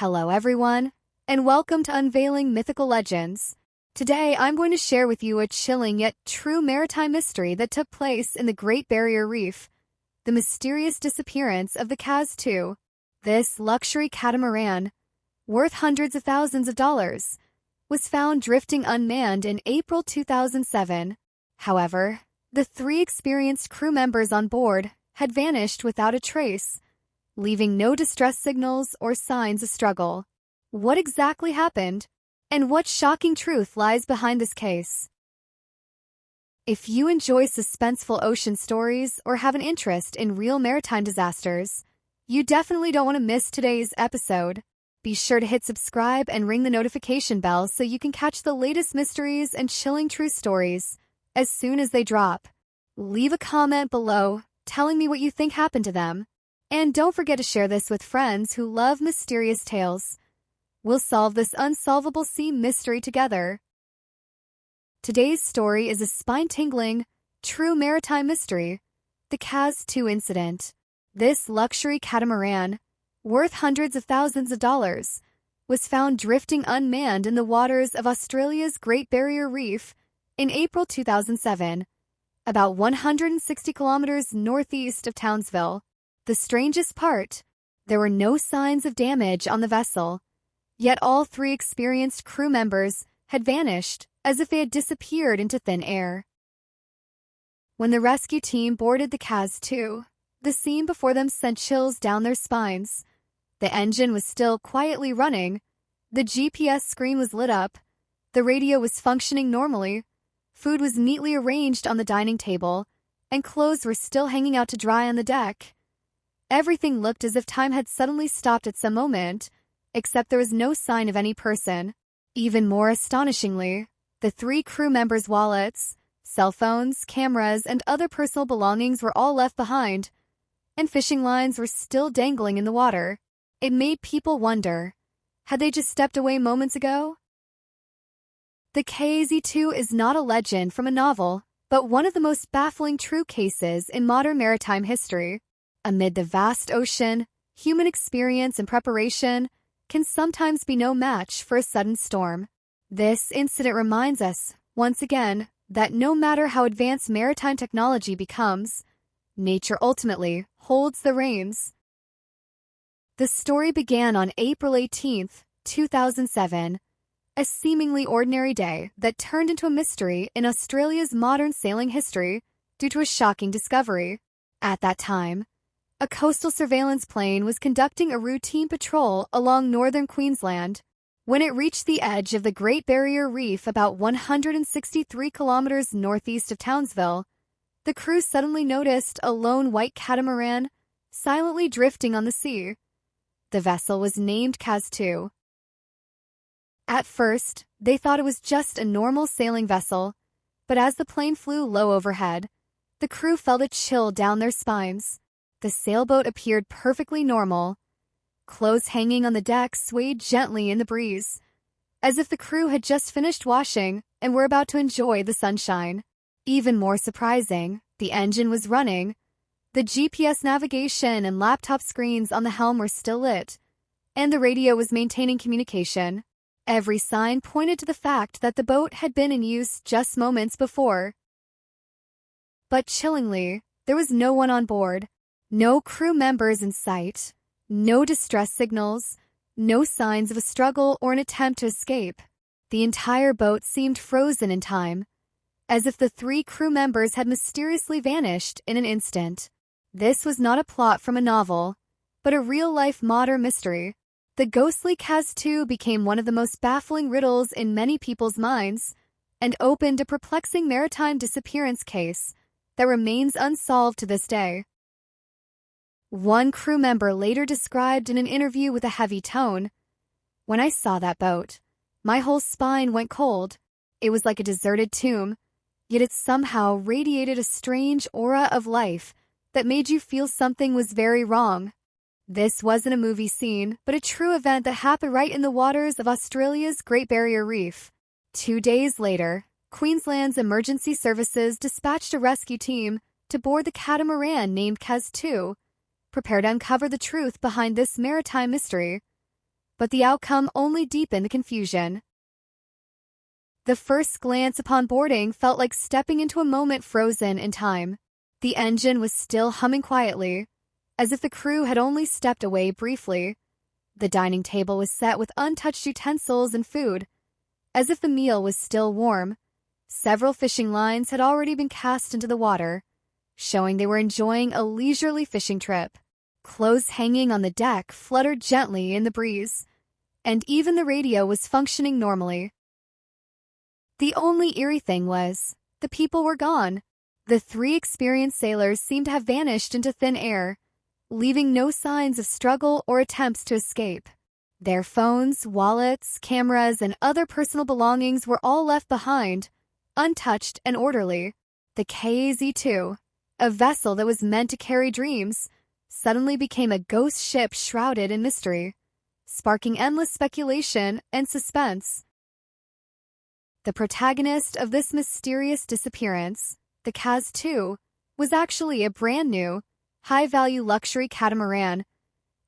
Hello everyone, and welcome to Unveiling Mythical Legends. Today I'm going to share with you a chilling yet true maritime mystery that took place in the Great Barrier Reef, the mysterious disappearance of the KAZ II. This luxury catamaran, worth hundreds of thousands of dollars, was found drifting unmanned in April 2007. However, the three experienced crew members on board had vanished without a trace, leaving no distress signals or signs of struggle. What exactly happened, and what shocking truth lies behind this case? If you enjoy suspenseful ocean stories or have an interest in real maritime disasters, you definitely don't want to miss today's episode. Be sure to hit subscribe and ring the notification bell so you can catch the latest mysteries and chilling true stories as soon as they drop. Leave a comment below telling me what you think happened to them. And don't forget to share this with friends who love mysterious tales. We'll solve this unsolvable sea mystery together. Today's story is a spine-tingling, true maritime mystery, the KAZ II incident. This luxury catamaran, worth hundreds of thousands of dollars, was found drifting unmanned in the waters of Australia's Great Barrier Reef in April 2007, about 160 kilometers northeast of Townsville. The strangest part, there were no signs of damage on the vessel, yet all three experienced crew members had vanished as if they had disappeared into thin air. When the rescue team boarded the KAZ II, the scene before them sent chills down their spines. The engine was still quietly running, the GPS screen was lit up, the radio was functioning normally, food was neatly arranged on the dining table, and clothes were still hanging out to dry on the deck. Everything looked as if time had suddenly stopped at some moment, except there was no sign of any person. Even more astonishingly, the three crew members' wallets, cell phones, cameras, and other personal belongings were all left behind, and fishing lines were still dangling in the water. It made people wonder, had they just stepped away moments ago? The KAZ II is not a legend from a novel, but one of the most baffling true cases in modern maritime history. Amid the vast ocean, human experience and preparation can sometimes be no match for a sudden storm. This incident reminds us, once again, that no matter how advanced maritime technology becomes, nature ultimately holds the reins. The story began on April 18, 2007, a seemingly ordinary day that turned into a mystery in Australia's modern sailing history due to a shocking discovery. At that time, a coastal surveillance plane was conducting a routine patrol along northern Queensland. When it reached the edge of the Great Barrier Reef about 163 kilometers northeast of Townsville, the crew suddenly noticed a lone white catamaran silently drifting on the sea. The vessel was named KAZ II. At first, they thought it was just a normal sailing vessel, but as the plane flew low overhead, the crew felt a chill down their spines. The sailboat appeared perfectly normal. Clothes hanging on the deck swayed gently in the breeze, as if the crew had just finished washing and were about to enjoy the sunshine. Even more surprising, the engine was running. The GPS navigation and laptop screens on the helm were still lit, and the radio was maintaining communication. Every sign pointed to the fact that the boat had been in use just moments before. But chillingly, there was no one on board. No crew members in sight, no distress signals, no signs of a struggle or an attempt to escape. The entire boat seemed frozen in time, as if the three crew members had mysteriously vanished in an instant. This was not a plot from a novel, but a real-life modern mystery. The ghostly KAZ II became one of the most baffling riddles in many people's minds and opened a perplexing maritime disappearance case that remains unsolved to this day. One crew member later described in an interview with a heavy tone, "When I saw that boat, my whole spine went cold. It was like a deserted tomb, yet it somehow radiated a strange aura of life that made you feel something was very wrong." This wasn't a movie scene, but a true event that happened right in the waters of Australia's Great Barrier Reef. 2 days later, Queensland's emergency services dispatched a rescue team to board the catamaran named KAZ II, prepared to uncover the truth behind this maritime mystery. but the outcome only deepened the confusion. The first glance upon boarding felt like stepping into a moment frozen in time. The engine was still humming quietly, as if the crew had only stepped away briefly. The dining table was set with untouched utensils and food, as if the meal was still warm. Several fishing lines had already been cast into the water, showing they were enjoying a leisurely fishing trip. Clothes hanging on the deck fluttered gently in the breeze, and even the radio was functioning normally. The only eerie thing was, the people were gone. The three experienced sailors seemed to have vanished into thin air, leaving no signs of struggle or attempts to escape. Their phones, wallets, cameras, and other personal belongings were all left behind, untouched and orderly. The KAZ II, a vessel that was meant to carry dreams, suddenly became a ghost ship shrouded in mystery, sparking endless speculation and suspense. The protagonist of this mysterious disappearance, the KAZ II, was actually a brand-new, high-value luxury catamaran,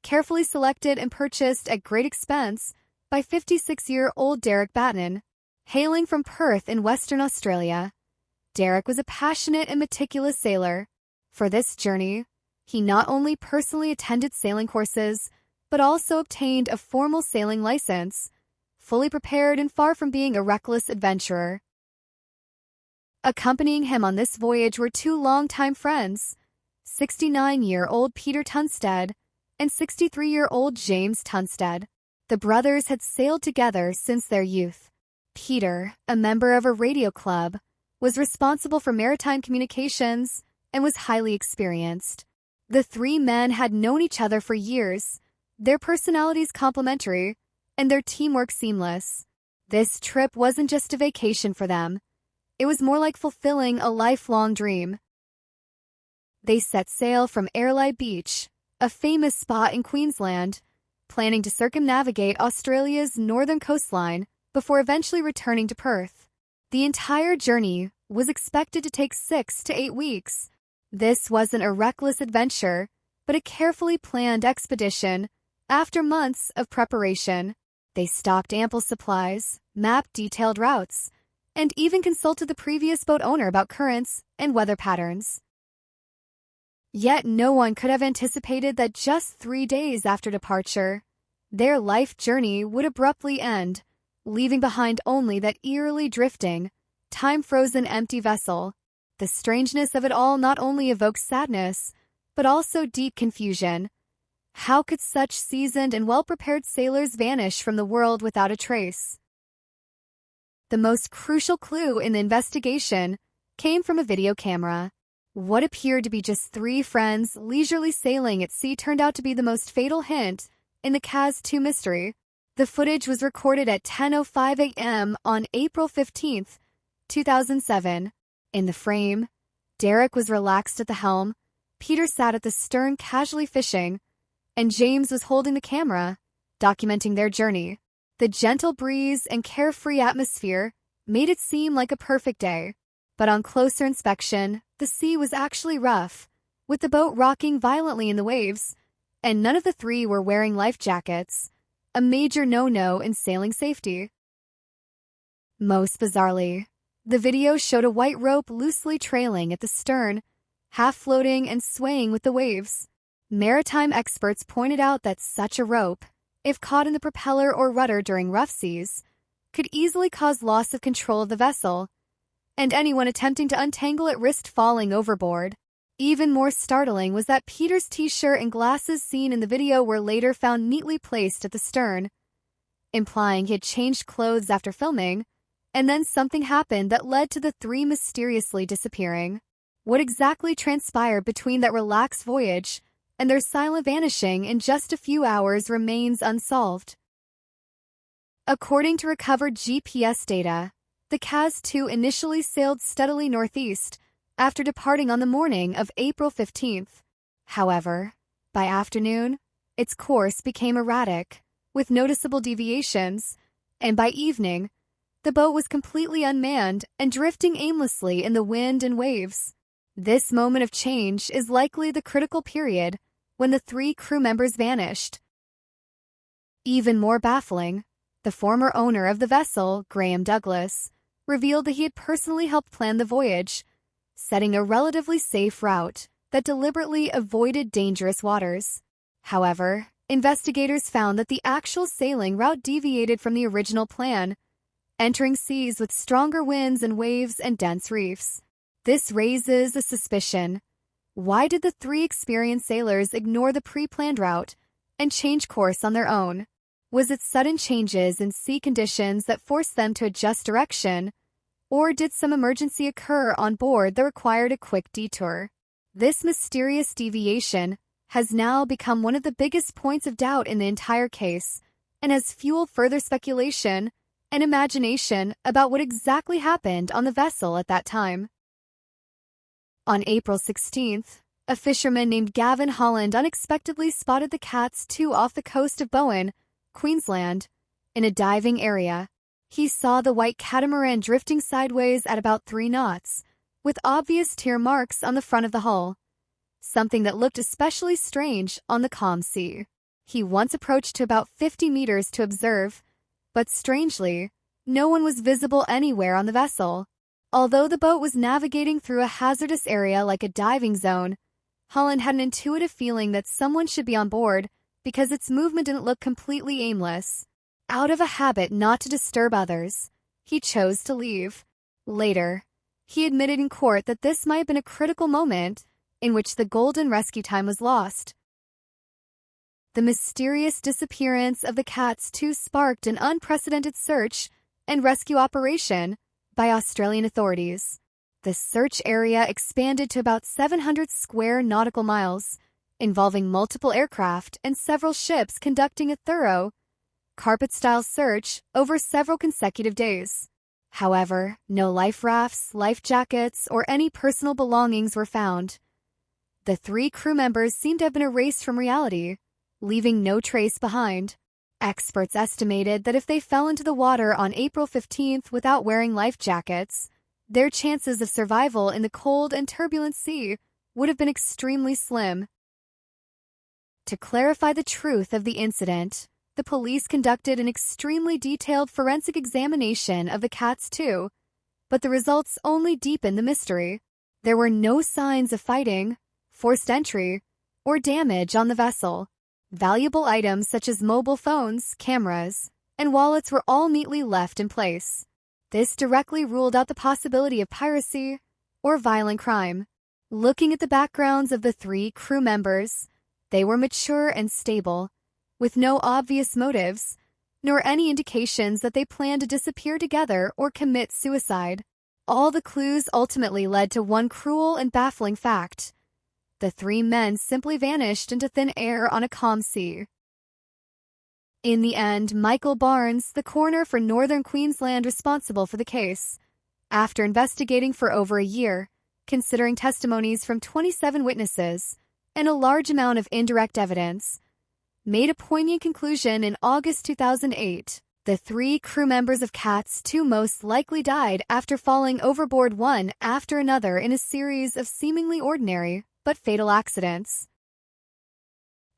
carefully selected and purchased at great expense by 56-year-old Batton. Hailing from Perth in Western Australia, Derek was a passionate and meticulous sailor. For this journey, he not only personally attended sailing courses, but also obtained a formal sailing license, fully prepared and far from being a reckless adventurer. Accompanying him on this voyage were two longtime friends, 69-year-old Peter Tensted and 63-year-old James Tensted. The brothers had sailed together since their youth. Peter, a member of a radio club, was responsible for maritime communications and was highly experienced. The three men had known each other for years, their personalities complementary, and their teamwork seamless. This trip wasn't just a vacation for them. It was more like fulfilling a lifelong dream. They set sail from Airlie Beach, a famous spot in Queensland, planning to circumnavigate Australia's northern coastline before eventually returning to Perth. The entire journey was expected to take 6 to 8 weeks. This wasn't a reckless adventure, but a carefully planned expedition. After months of preparation, they stocked ample supplies, mapped detailed routes, and even consulted the previous boat owner about currents and weather patterns. Yet no one could have anticipated that just 3 days after departure, their life journey would abruptly end, leaving behind only that eerily drifting, time-frozen empty vessel. The strangeness of it all not only evoked sadness, but also deep confusion. How could such seasoned and well-prepared sailors vanish from the world without a trace? The most crucial clue in the investigation came from a video camera. What appeared to be just 3 friends leisurely sailing at sea turned out to be the most fatal hint in the KAZ II mystery. The footage was recorded at 10:05 a.m. on April 15, 2007. In the frame, Derek was relaxed at the helm, Peter sat at the stern casually fishing, and James was holding the camera, documenting their journey. The gentle breeze and carefree atmosphere made it seem like a perfect day. But on closer inspection, the sea was actually rough, with the boat rocking violently in the waves, and none of the 3 were wearing life jackets, a major no-no in sailing safety. Most bizarrely, the video showed a white rope loosely trailing at the stern, half floating and swaying with the waves. Maritime experts pointed out that such a rope, if caught in the propeller or rudder during rough seas, could easily cause loss of control of the vessel, and anyone attempting to untangle it risked falling overboard. Even more startling was that Peter's t-shirt and glasses seen in the video were later found neatly placed at the stern, implying he had changed clothes after filming, and then something happened that led to the 3 mysteriously disappearing. What exactly transpired between that relaxed voyage and their silent vanishing in just a few hours remains unsolved. According to recovered GPS data, the KAZ II initially sailed steadily northeast after departing on the morning of April 15th. However, by afternoon, its course became erratic, with noticeable deviations, and by evening, the boat was completely unmanned and drifting aimlessly in the wind and waves. This moment of change is likely the critical period when the 3 crew members vanished. Even more baffling, the former owner of the vessel, Graham Douglas, revealed that he had personally helped plan the voyage, setting a relatively safe route that deliberately avoided dangerous waters. However, investigators found that the actual sailing route deviated from the original plan, entering seas with stronger winds and waves and dense reefs. This raises a suspicion. Why did the three experienced sailors ignore the pre-planned route and change course on their own? Was it sudden changes in sea conditions that forced them to adjust direction, or did some emergency occur on board that required a quick detour? This mysterious deviation has now become one of the biggest points of doubt in the entire case and has fueled further speculation and imagination about what exactly happened on the vessel at that time. On April 16th, a fisherman named Gavin Holland unexpectedly spotted the KAZ II off the coast of Bowen, Queensland, in a diving area. He saw the white catamaran drifting sideways at about 3 knots, with obvious tear marks on the front of the hull, something that looked especially strange on the calm sea. He once approached to about 50 meters to observe, but strangely, no one was visible anywhere on the vessel. Although the boat was navigating through a hazardous area like a diving zone, Holland had an intuitive feeling that someone should be on board because its movement didn't look completely aimless. Out of a habit not to disturb others, he chose to leave. Later, he admitted in court that this might have been a critical moment in which the golden rescue time was lost. The mysterious disappearance of the KAZ II sparked an unprecedented search and rescue operation by Australian authorities. The search area expanded to about 700 square nautical miles, involving multiple aircraft and several ships conducting a thorough, carpet-style search over several consecutive days. However, no life rafts, life jackets, or any personal belongings were found. The 3 crew members seemed to have been erased from reality, leaving no trace behind. Experts estimated that if they fell into the water on April 15th without wearing life jackets, their chances of survival in the cold and turbulent sea would have been extremely slim. To clarify the truth of the incident, the police conducted an extremely detailed forensic examination of the KAZ II, but the results only deepened the mystery. There were no signs of fighting, forced entry, or damage on the vessel. Valuable items such as mobile phones, cameras, and wallets were all neatly left in place. This directly ruled out the possibility of piracy or violent crime. Looking at the backgrounds of the 3 crew members, they were mature and stable, with no obvious motives, nor any indications that they planned to disappear together or commit suicide. All the clues ultimately led to one cruel and baffling fact. The 3 men simply vanished into thin air on a calm sea. In the end, Michael Barnes, the coroner for Northern Queensland responsible for the case, after investigating for over a year, considering testimonies from 27 witnesses and a large amount of indirect evidence, made a poignant conclusion in August 2008. The 3 crew members of KAZ II most likely died after falling overboard one after another in a series of seemingly ordinary but fatal accidents.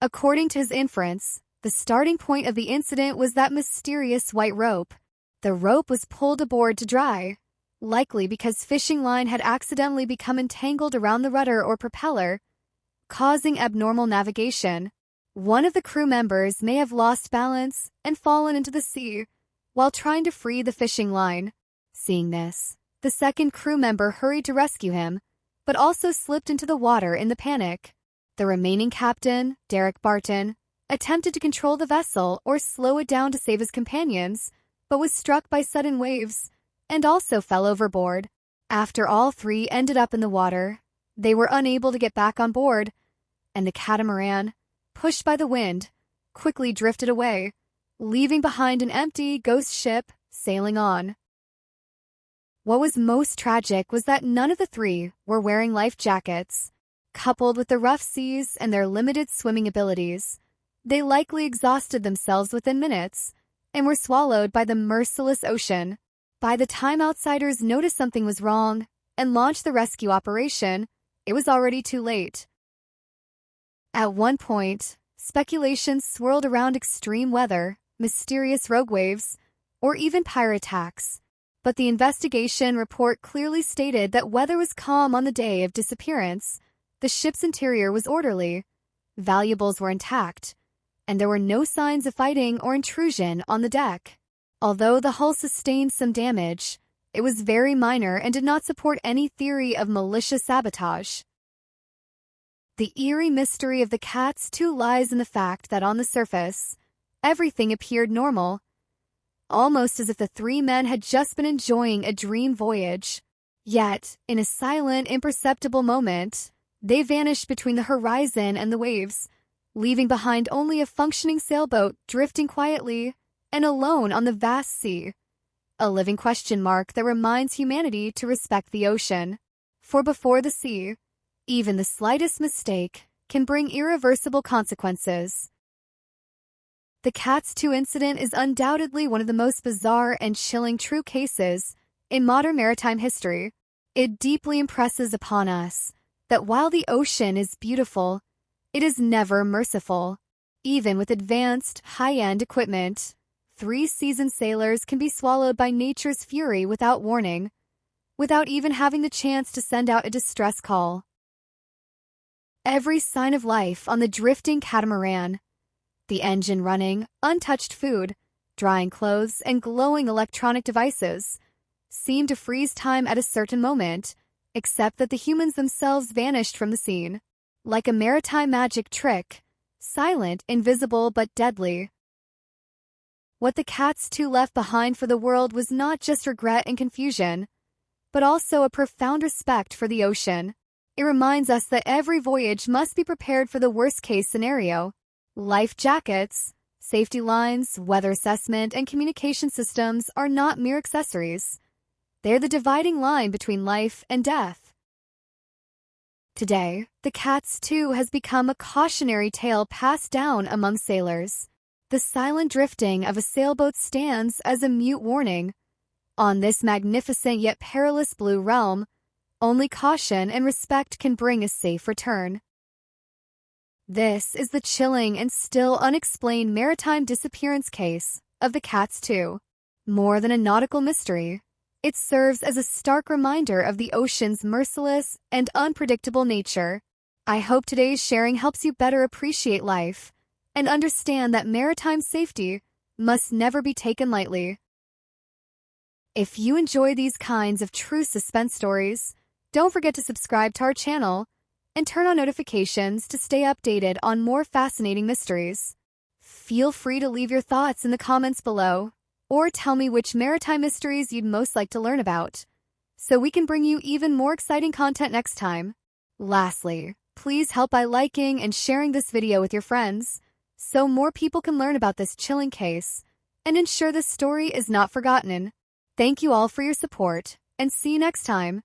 According to his inference, the starting point of the incident was that mysterious white rope. The rope was pulled aboard to dry, likely because fishing line had accidentally become entangled around the rudder or propeller, causing abnormal navigation. One of the crew members may have lost balance and fallen into the sea while trying to free the fishing line. Seeing this, the second crew member hurried to rescue him, but also slipped into the water in the panic. The remaining captain, Derek Batton, attempted to control the vessel or slow it down to save his companions, but was struck by sudden waves and also fell overboard. After all 3 ended up in the water, they were unable to get back on board, and the catamaran, pushed by the wind, quickly drifted away, leaving behind an empty ghost ship sailing on. What was most tragic was that none of the 3 were wearing life jackets. Coupled with the rough seas and their limited swimming abilities, they likely exhausted themselves within minutes and were swallowed by the merciless ocean. By the time outsiders noticed something was wrong and launched the rescue operation, it was already too late. At one point, Speculations swirled around extreme weather, mysterious rogue waves, or even pirate attacks. But the investigation report clearly stated that weather was calm on the day of disappearance, the ship's interior was orderly, valuables were intact, and there were no signs of fighting or intrusion on the deck. Although the hull sustained some damage, it was very minor and did not support any theory of malicious sabotage. The eerie mystery of the KAZ II lies in the fact that on the surface, everything appeared normal, almost as if the three men had just been enjoying a dream voyage. Yet, in a silent, imperceptible moment, they vanished between the horizon and the waves, leaving behind only a functioning sailboat drifting quietly and alone on the vast sea. A living question mark that reminds humanity to respect the ocean. For before the sea, even the slightest mistake can bring irreversible consequences. The KAZ II incident is undoubtedly one of the most bizarre and chilling true cases in modern maritime history. It deeply impresses upon us that while the ocean is beautiful, it is never merciful. Even with advanced, high-end equipment, 3 seasoned sailors can be swallowed by nature's fury without warning, without even having the chance to send out a distress call. Every sign of life on the drifting catamaran, the engine running, untouched food, drying clothes, and glowing electronic devices, seemed to freeze time at a certain moment, except that the humans themselves vanished from the scene. Like a maritime magic trick, silent, invisible, but deadly. What the KAZ II left behind for the world was not just regret and confusion, but also a profound respect for the ocean. It reminds us that every voyage must be prepared for the worst-case scenario. Life jackets, safety lines, weather assessment, and communication systems are not mere accessories. They're the dividing line between life and death. Today, the KAZ II has become a cautionary tale passed down among sailors. The silent drifting of a sailboat stands as a mute warning. On this magnificent yet perilous blue realm, only caution and respect can bring a safe return. This is the chilling and still unexplained maritime disappearance case of the KAZ II. More than a nautical mystery, it serves as a stark reminder of the ocean's merciless and unpredictable nature. I hope today's sharing helps you better appreciate life and understand that maritime safety must never be taken lightly. If you enjoy these kinds of true suspense stories, don't forget to subscribe to our channel and turn on notifications to stay updated on more fascinating mysteries. Feel free to leave your thoughts in the comments below, or tell me which maritime mysteries you'd most like to learn about, so we can bring you even more exciting content next time. Lastly, please help by liking and sharing this video with your friends, so more people can learn about this chilling case and ensure this story is not forgotten. Thank you all for your support, and see you next time.